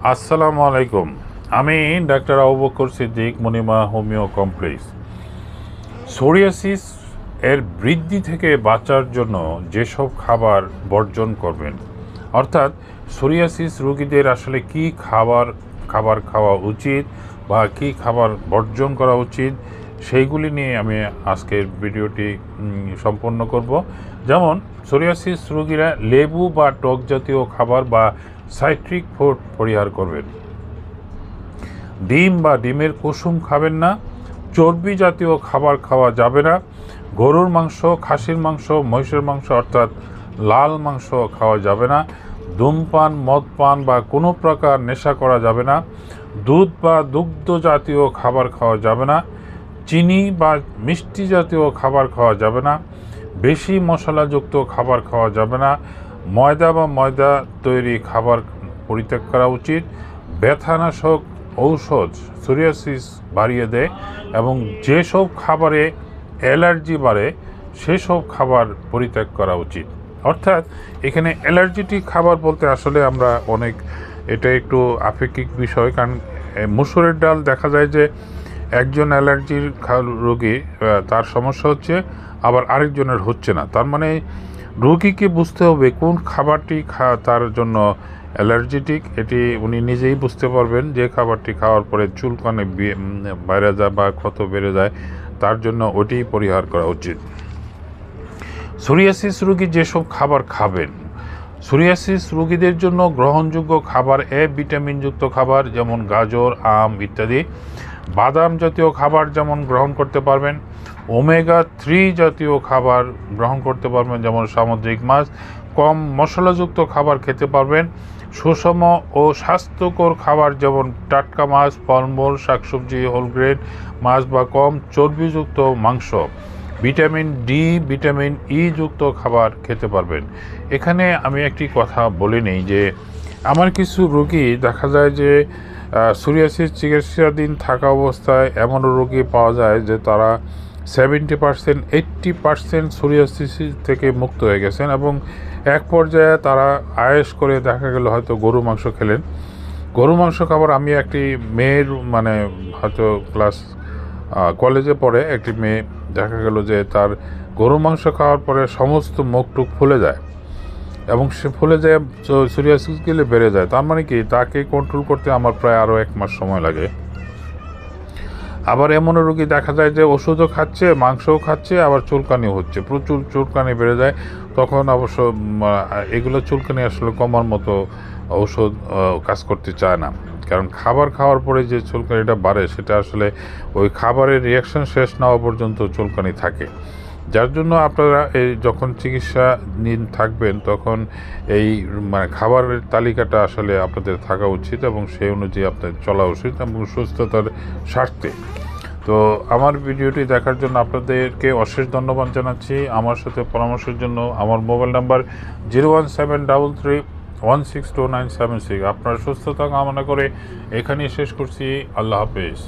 আসসালামু আলাইকুম। আমি doctor Abu Bakr Siddique, Monima homeo complex. Psoriasis এর বৃদ্ধি থেকে বাঁচার জন্য যেসব খাবার বর্জন করবেন, অর্থাৎ সোরিয়াসিস রোগীদের আসলে কি খাবার খাওয়া উচিত বা কি খাবার বর্জন করা উচিত, সেইগুলি নিয়ে আমি আজকের ভিডিওটি সম্পন্ন করব। যেমন সোরিয়াসিস রোগীরা লেবু বা টক জাতীয় খাবার বা সাইট্রিক ফুড পরিহার করবেন। ডিম বা ডিমের কুসুম খাবেন না। চর্বি জাতীয় খাবার খাওয়া যাবে না। গরুর মাংস, খাসির মাংস, মহিষের মাংস অর্থাৎ লাল মাংস খাওয়া যাবে না। ধূমপান, মদপান বা কোনো প্রকার নেশা করা যাবে না। দুধ বা দুগ্ধ জাতীয় খাবার খাওয়া যাবে না। চিনি বা মিষ্টি জাতীয় খাবার খাওয়া যাবে না। বেশি মশলাযুক্ত খাবার খাওয়া যাবে না। ময়দা তৈরি খাবার পরিত্যাগ করা উচিত। ব্যথানাশক ঔষধ সোরিয়াসিস বাড়িয়ে দেয় এবং যেসব খাবারে অ্যালার্জি বাড়ে সেসব খাবার পরিত্যাগ করা উচিত। অর্থাৎ এখানে অ্যালার্জিটিক খাবার বলতে আসলে আমরা এটা একটু আপেক্ষিক বিষয়, কারণ মসুরের ডাল দেখা যায় যে একজন অ্যালার্জির রোগী তার সমস্যা হচ্ছে, আবার আরেকজনের হচ্ছে না। তার মানে রোগীকে বুঝতে হবে কোন খাবারটি তার জন্য অ্যালার্জেটিক, এটি উনি নিজেই বুঝতে পারবেন। যে খাবারটি খাওয়ার পরে চুলকানি বাইরে যায় বা ক্ষত বেড়ে যায়, তার জন্য ওটি পরিহার করা উচিত। সোরিয়াসিস রোগী যেসব খাবার খাবেন, সোরিয়াসিস রোগীদের জন্য গ্রহণযোগ্য খাবার ভিটামিনযুক্ত খাবার যেমন গাজর, আম ইত্যাদি। বাদাম জাতীয় খাবার যেমন গ্রহণ করতে পারবেন। ওমেগা-3 জাতীয় খাবার গ্রহণ করতে পারবেন যেমন সামুদ্রিক মাছ। কম মশলাযুক্ত খাবার খেতে পারবেন। সুষম ও স্বাস্থ্যকর খাবার যেমন টাটকা মাছ, ফলমূল, শাকসবজি, হোলগ্রেন মাছ বা কম চর্বিযুক্ত মাংস। ভিটামিন ডি, ভিটামিন ই যুক্ত খাবার খেতে পারবেন। এখানে আমি একটি কথা বলে নিই যে আমার কিছু রোগী দেখা যায় যে সোরিয়াসিস চিকিৎসাধীন থাকা অবস্থায় এমন রোগী পাওয়া যায় যে তারা 70%, 80% সোরিয়াসিস থেকে মুক্ত হয়ে গেছেন এবং এক পর্যায়ে তারা আয়েশ করে দেখা গেল হয়তো গরু মাংস খেলেন। গরু মাংস খাবার আমি একটি মেয়ের হয়তো কলেজে পড়ে একটি মেয়ে দেখা গেল যে তার গরু মাংস খাওয়ার পরে সমস্ত মুখটুক ফুলে যায় এবং সে ফুলে যায়, সোরিয়াসিস গেলে বেড়ে যায়। তার মানে কি, তাকে কন্ট্রোল করতে আমার প্রায় আরও 1 মাস সময় লাগে। আবার এমন রোগী দেখা যায় যে ওষুধও খাচ্ছে, মাংসও খাচ্ছে, আবার চুলকানিও হচ্ছে, প্রচুর চুলকানি বেড়ে যায়। তখন অবশ্য এগুলো চুলকানি আসলে কমার মতো ঔষধ কাজ করতে চায় না, কারণ খাবার খাওয়ার পরে যে চুলকানিটা বাড়ে সেটা আসলে ওই খাবারের রিয়াকশন শেষ না হওয়া পর্যন্ত চুলকানি থাকে। যার জন্য আপনারা যখন চিকিৎসা থাকবেন তখন এই খাবারের তালিকাটা আসলে আপনাদের থাকা উচিত এবং সেই অনুযায়ী আপনাদের চলা উচিত এবং সুস্থতার স্বার্থে। তো আমার ভিডিওটি দেখার জন্য আপনাদেরকে অশেষ ধন্যবাদ জানাচ্ছি। আমার সাথে পরামর্শের জন্য আমার মোবাইল নাম্বার 01733162976। আপনার সুস্থতা কামনা করে এখানেই শেষ করছি। আল্লাহ হাফেজ।